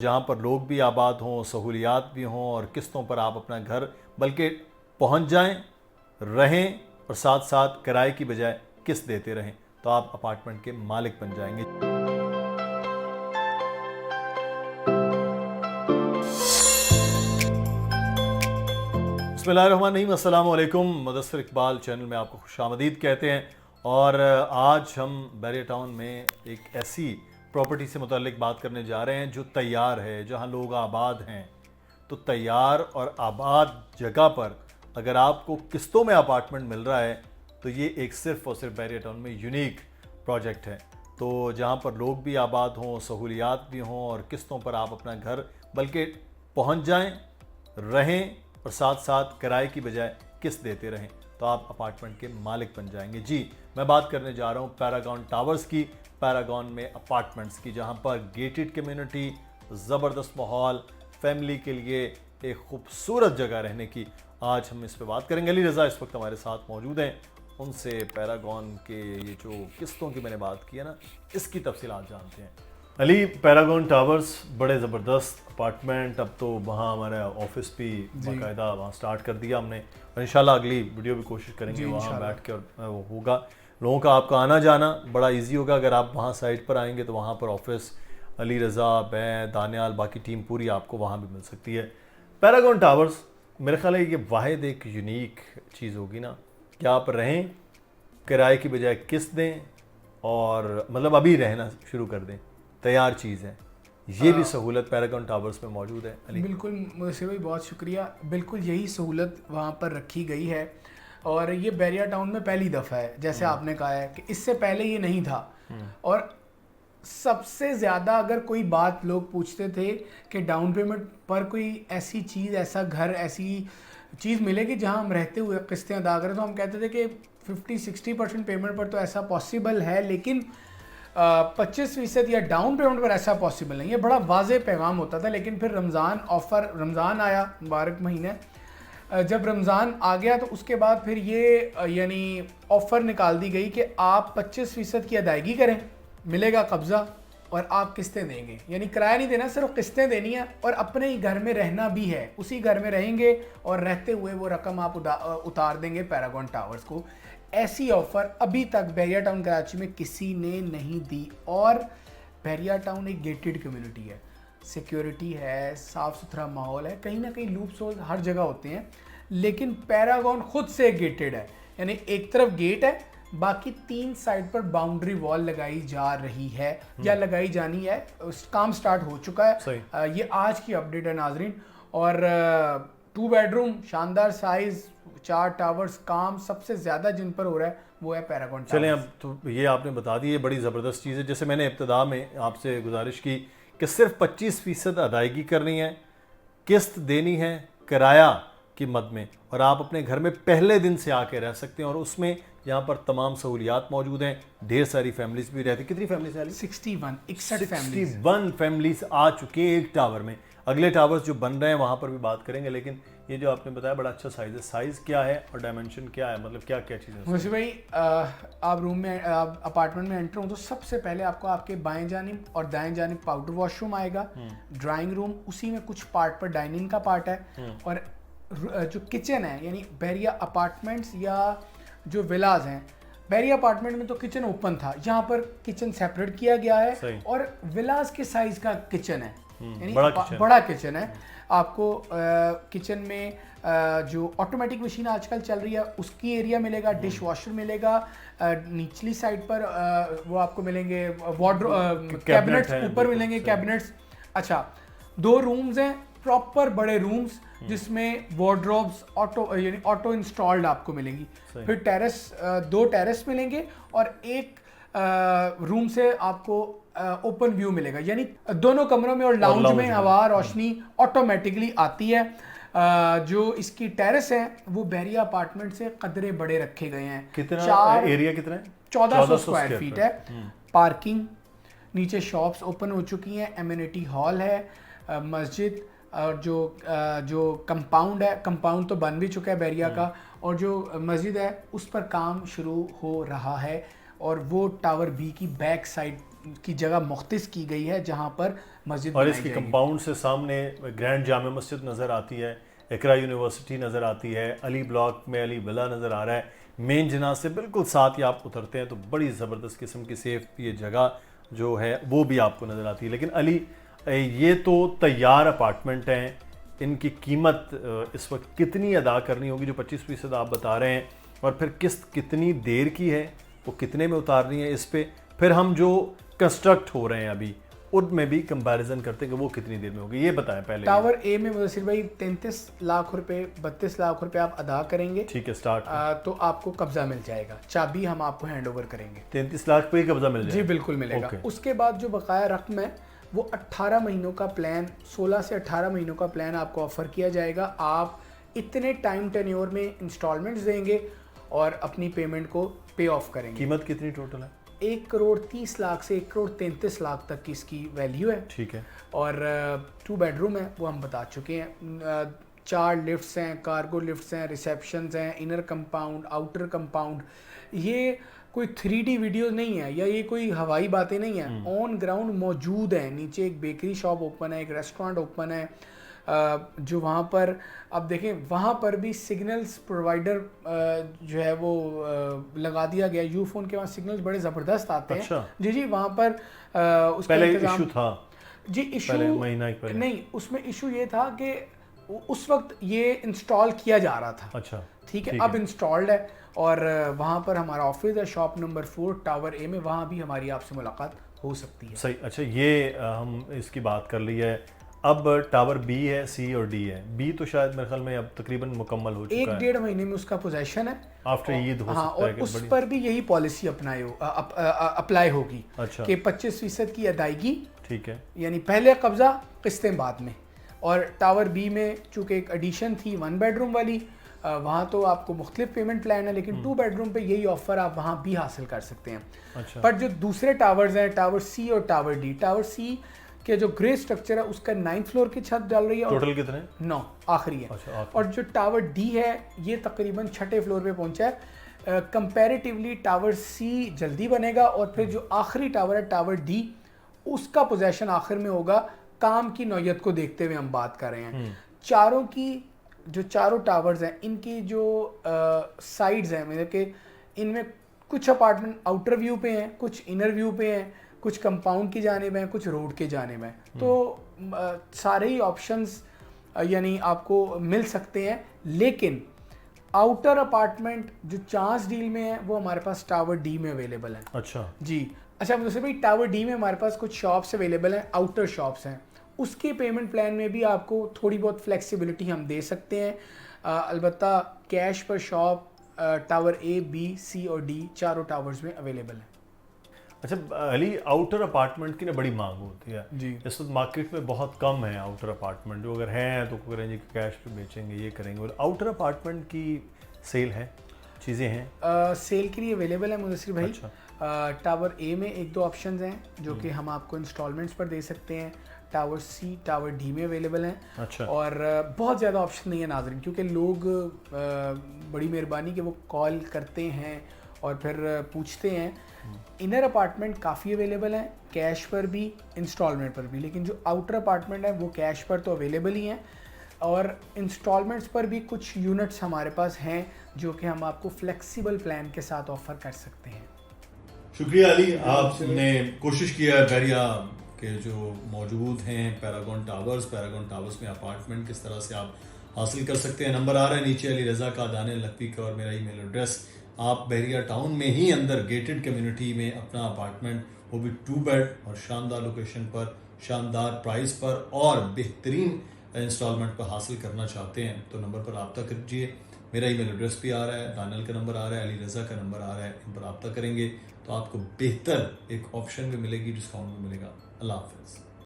जहाँ पर लोग भी आबाद हों, सहूलियात भी हों और किस्तों पर आप अपना घर बल्कि पहुँच जाएं, रहें और साथ साथ किराए की बजाय किस्त देते रहें तो आप अपार्टमेंट के मालिक बन जाएंगे। बिस्मिल्लाहिर्रहमानिर्रहीम, अस्सलाम वालेकुम। मुदस्सिर इकबाल चैनल में आपको खुशामदीद कहते हैं। और आज हम बैरिया टाउन में एक ऐसी प्रॉपर्टी से मुताल्लिक बात करने जा रहे हैं जो तैयार है, जहां लोग आबाद हैं। तो तैयार और आबाद जगह पर अगर आपको किस्तों में अपार्टमेंट मिल रहा है तो ये एक सिर्फ़ और सिर्फ बैरिया टाउन में यूनिक प्रोजेक्ट है। तो जहां पर लोग भी आबाद हों, सहूलियात भी हों और किस्तों पर आप अपना घर बल्कि पहुंच जाएं, रहें और साथ साथ किराए की बजाय किस्त देते रहें तो आप अपार्टमेंट के मालिक बन जाएंगे। जी, मैं बात करने जा रहा हूँ पैरागॉन टावर्स की, पैरागॉन में अपार्टमेंट्स की, जहाँ पर गेटेड कम्युनिटी, ज़बरदस्त माहौल, फैमिली के लिए एक खूबसूरत जगह रहने की। आज हम इस पर बात करेंगे। अली रज़ा इस वक्त हमारे साथ मौजूद हैं। उनसे पैरागॉन के ये जो किस्तों की मैंने बात की है ना, इसकी तफसीलात जानते हैं। अली, पैरागॉन टावर्स बड़े ज़बरदस्त अपार्टमेंट, अब तो वहाँ हमारा ऑफिस भी बाकायदा वहाँ स्टार्ट कर दिया हमने और इंशाल्लाह अगली वीडियो भी कोशिश करेंगे वहाँ बैठ के, और वो होगा। लोगों का आपका आना जाना बड़ा इजी होगा। अगर आप वहाँ साइड पर आएंगे तो वहाँ पर ऑफिस, अली रज़ा, मैं, दानियाल, बाकी टीम पूरी आपको वहाँ भी मिल सकती है। पैरागॉन टावर्स मेरे ख्याल है ये वाहिद एक यूनिक चीज़ होगी ना कि आप रहें, किराए की बजाय किस्त दें और मतलब अभी रहना शुरू कर दें। तैयार चीज़ है, ये भी सहूलत पैरागॉन टावर्स में मौजूद है। अली, बिल्कुल मुझसे भी बहुत शुक्रिया। बिल्कुल यही सहूलत वहाँ पर रखी गई है और ये बैरिया टाउन में पहली दफ़ा है, जैसे आपने कहा है कि इससे पहले ये नहीं था। और सबसे ज़्यादा अगर कोई बात लोग पूछते थे कि डाउन पेमेंट पर कोई ऐसी चीज़, ऐसा घर, ऐसी चीज़ मिलेगी जहां हम रहते हुए किस्तें अदा करें, तो हम कहते थे कि 50-60% पेमेंट पर तो ऐसा पॉसिबल है, लेकिन 25% या डाउन पेमेंट पर ऐसा पॉसिबल नहीं है। बड़ा वाज़ेह पैगाम होता था। लेकिन फिर रमज़ान आया, मुबारक महीने। जब रमज़ान आ गया तो उसके बाद फिर ये यानी ऑफ़र निकाल दी गई कि आप 25% की अदायगी करें, मिलेगा कब्ज़ा और आप किस्तें देंगे। यानी किराया नहीं देना, सिर्फ किस्तें देनी है और अपने ही घर में रहना भी है। उसी घर में रहेंगे और रहते हुए वो रकम आप उतार देंगे पैरागॉन टावर्स को। ऐसी ऑफ़र अभी तक बैरिया टाउन कराची में किसी ने नहीं दी। और बैरिया टाउन एक गेटेड कम्युनिटी है, सिक्योरिटी है, साफ़ सुथरा माहौल है। कहीं ना कहीं लूप्स होल हर जगह होते हैं, लेकिन पैरागॉन खुद से गेटेड है। यानी एक तरफ गेट है, बाकी 3 साइड पर बाउंड्री वॉल लगाई जा रही है या लगाई जानी है। काम स्टार्ट हो चुका है। ये आज की अपडेट है नाजरीन। और 2 बेडरूम, शानदार साइज, 4 टावर्स, काम सबसे ज़्यादा जिन पर हो रहा है वो है पैरागॉन टावर्स। चलें, अब तो ये आपने बता दी, ये बड़ी ज़बरदस्त चीज़ है। जैसे मैंने इब्तिदा में आपसे गुजारिश की कि सिर्फ 25% अदायगी करनी है, किस्त देनी है किराया की मद में, और आप अपने घर में पहले दिन से आके रह सकते हैं। और उसमें यहाँ पर तमाम सहूलियात मौजूद हैं, ढेर सारी फैमिलीज भी रहती। कितनी फैमिलीज हैं? 61 फैमिलीज आ चुके हैं एक टावर में। अगले टावर्स जो बन रहे हैं वहाँ पर भी बात करेंगे, लेकिन ये जो आपने बताया बड़ा अच्छा साइज़ है। साइज़ क्या है और डायमेंशन क्या है, मतलब क्या क्या चीज़ें? मुझे भाई, आप रूम में, आप अपार्टमेंट में एंटर हो तो सबसे पहले आपको आपके बाएं जानिब और दाएं जानिब पाउडर वॉशरूम आएगा, ड्राइंग रूम, उसी में कुछ पार्ट पर डाइनिंग का पार्ट है, और जो किचन है, यानी बैरिया अपार्टमेंट्स या जो विलाज हैं, बैरिया अपार्टमेंट में तो किचन ओपन था, यहाँ पर किचन सेपरेट किया गया है और विलाज के साइज का किचन है, यानी बड़ा किचन है। आपको किचन में जो ऑटोमेटिक मशीन आजकल चल रही है उसकी एरिया मिलेगा, डिश वॉशर मिलेगा, निचली साइड पर वो आपको मिलेंगे वार्डरोब, कैबिनेट्स ऊपर मिलेंगे, कैबिनेट्स। अच्छा, 2 रूम्स हैं, प्रॉपर बड़े रूम्स, जिसमें वार्डरोब्स ऑटो इंस्टॉल्ड आपको मिलेंगी। फिर टेरेस, 2 टेरेस मिलेंगे और एक रूम से आपको ओपन व्यू मिलेगा, यानी दोनों कमरों में और लाउंज में हवा रोशनी ऑटोमेटिकली आती है। जो इसकी टेरेस है वो बैरिया अपार्टमेंट से कदरे बड़े रखे गए हैं। कितना एरिया, कितना है? 1400 स्क्वायर फीट है। पार्किंग, नीचे शॉप्स ओपन हो चुकी हैं, एम्यूनिटी हॉल है, मस्जिद, और जो कंपाउंड है, कंपाउंड तो बन भी चुका है बैरिया का, और जो मस्जिद है उस पर काम शुरू हो रहा है। और वो टावर बी की बैक साइड की जगह मुख्तस की गई है जहाँ पर मस्जिद और बनाई इसके जाएगी। कंपाउंड से सामने ग्रैंड जामा मस्जिद नज़र आती है, इकरा यूनिवर्सिटी नज़र आती है, अली ब्लॉक में अली विला नज़र आ रहा है, मेन जिना से बिल्कुल साथ ही आप उतरते हैं तो बड़ी ज़बरदस्त किस्म की सेफ ये जगह जो है वो भी आपको नज़र आती है। लेकिन अली, ये तो तैयार अपार्टमेंट हैं, इनकी कीमत इस वक्त कितनी अदा करनी होगी? जो 25% आप बता रहे हैं, और फिर किस्त कितनी देर की है, वो कितने में उतारनी है, इस पे फिर हम जो कंस्ट्रक्ट हो रहे हैं अभी उनमें भी कंपैरिजन करते हैं कि वो कितनी देर में होगी, ये बताएं पहले। टावर ए में मुदस्सिर भाई 33 लाख रुपए 32 लाख रुपए आप अदा करेंगे, ठीक है, स्टार्ट तो आपको कब्जा मिल जाएगा, चाबी हम आपको हैंड ओवर करेंगे। 33 लाख पे ही कब्जा मिल जी जाएगा? बिल्कुल मिलेगा। ओके। उसके बाद जो बकाया रकम है वो 18 महीनों का प्लान, 16 से 18 महीनों का प्लान आपको ऑफर किया जाएगा। आप इतने टाइम टेन्योर में इंस्टॉलमेंट्स देंगे और अपनी पेमेंट को पे ऑफ करेंगे। कीमत कितनी टोटल है? 1,30,00,000 से 1,33,00,000 तक की इसकी वैल्यू है। ठीक है। और 2 बेडरूम है, वो हम बता चुके हैं। 4 लिफ्ट्स हैं, कार्गो लिफ्ट्स हैं, रिसेप्शंस हैं, इनर कंपाउंड, आउटर कंपाउंड। ये कोई 3D वीडियो नहीं है या ये कोई हवाई बातें नहीं है, ऑन ग्राउंड मौजूद है। नीचे एक बेकरी शॉप ओपन है, एक रेस्टोरेंट ओपन है, जो वहाँ पर अब देखें वहाँ पर भी सिग्नल्स प्रोवाइडर जो है वो लगा दिया गया। यूफोन के वहाँ सिग्नल्स बड़े ज़बरदस्त आते हैं। अच्छा। जी जी, वहाँ पर उसका पहले इंतजाम इशू था? जी, इशू पहले महीना पहले नहीं, उसमें इशू ये था कि उस वक्त ये इंस्टॉल किया जा रहा था। अच्छा, ठीक है, अब इंस्टॉल्ड है और वहाँ पर हमारा ऑफिस है, शॉप नंबर 4 टावर ए में, वहाँ भी हमारी आपसे मुलाकात हो सकती है। सही। अच्छा, ये हम इसकी बात कर ली है। अब टावर बी है, सी और डी है। बी तो शायद मेरे ख्याल में अब तकरीबन मुकम्मल हो चुका है, 1-1.5 महीने में उसका पोजेशन है। आफ्टर ईद हो हाँ, सकता है और कि उस बड़ी। पर भी यही पॉलिसी अप्लाई होगी। अच्छा। कि 25% की अदायगी, ठीक है, यानी पहले कब्जा, किस्तें बाद में। और टावर बी में चूँकि एक एडिशन थी 1 बेडरूम वाली, वहाँ तो आपको मुख्तलिफ पेमेंट प्लान है, लेकिन 2 बेडरूम पे यही ऑफर आप वहाँ भी हासिल कर सकते हैं। अच्छा। पर जो दूसरे टावर्स हैं, टावर सी और टावर डी, टावर सी के जो ग्रे स्ट्रक्चर है उसका 9th फ्लोर की छत डाल रही है। टोटल कितने? 9 आखिरी है। अच्छा, आखिरी। और जो टावर डी है ये तकरीबन 6ठे फ्लोर पे पहुंचा है। कंपैरेटिवली टावर सी जल्दी बनेगा और फिर जो आखिरी टावर है टावर डी, उसका पोजेशन आखिर में होगा। काम की नौयत को देखते हुए हम बात कर रहे हैं। चारों की जो चारों टावर्स हैं, इनकी जो साइड्स हैं, मतलब कि इनमें कुछ अपार्टमेंट आउटर व्यू पे हैं, कुछ इनर व्यू पे हैं, कुछ कंपाउंड की जानिब हैं, कुछ रोड के जानिब हैं। तो सारे ही ऑप्शंस यानी आपको मिल सकते हैं। लेकिन आउटर अपार्टमेंट जो चांस डील में है वो हमारे पास टावर डी में अवेलेबल है। अच्छा जी। अच्छा, मुझसे भाई टावर डी में हमारे पास कुछ शॉप्स अवेलेबल हैं, आउटर शॉप्स हैं। उसके पेमेंट प्लान में भी आपको थोड़ी बहुत फ्लेक्सिबिलिटी हम दे सकते हैं। अलबत्ता कैश पर शॉप टावर ए, बी, सी और डी चारों टावर्स में अवेलेबल है। अच्छा अली, आउटर अपार्टमेंट की ना बड़ी मांग होती है जी। इस वक्त मार्केट में, बहुत कम है आउटर अपार्टमेंट। जो अगर हैं तो करेंगे कैश पे बेचेंगे, ये करेंगे। और आउटर अपार्टमेंट की सेल है, चीज़ें हैं सेल के लिए अवेलेबल है मुदस्सिर भाई। अच्छा। टावर ए में 1-2 ऑप्शंस हैं जो कि हम आपको इंस्टॉलमेंट्स पर दे सकते हैं। टावर सी, टावर डी में अवेलेबल हैं। अच्छा। और बहुत ज़्यादा ऑप्शन नहीं है नाज़रीन, क्योंकि लोग बड़ी मेहरबानी कि वो कॉल करते हैं और फिर पूछते हैं। इनर अपार्टमेंट काफ़ी अवेलेबल हैं, कैश पर भी, इंस्टॉलमेंट पर भी। लेकिन जो आउटर अपार्टमेंट है वो कैश पर तो अवेलेबल ही हैं और इंस्टॉलमेंट्स पर भी कुछ यूनिट्स हमारे पास हैं जो कि हम आपको फ्लेक्सिबल प्लान के साथ ऑफ़र कर सकते हैं। शुक्रिया अली, आपने कोशिश किया है बैरिया के जो मौजूद हैं पैरागॉन टावर्स में अपार्टमेंट किस तरह से आप हासिल कर सकते हैं। नंबर आ रहा है नीचे, अली रज़ा का, दानियल नकवी का और मेरा ईमेल एड्रेस। आप बहरिया टाउन में ही अंदर गेटेड कम्युनिटी में अपना अपार्टमेंट, वो भी 2 बेड और शानदार लोकेशन पर, शानदार प्राइस पर और बेहतरीन इंस्टॉलमेंट पर हासिल करना चाहते हैं तो नंबर पर रब्ता कीजिए। मेरा ईमेल एड्रेस भी आ रहा है, दानियल का नंबर आ रहा है, अली रज़ा का नंबर आ रहा है। इन पर रब्ता करेंगे तो आपको बेहतर एक ऑप्शन भी मिलेगी, डिस्काउंट भी मिलेगा। अल्लाह हाफ़िज़।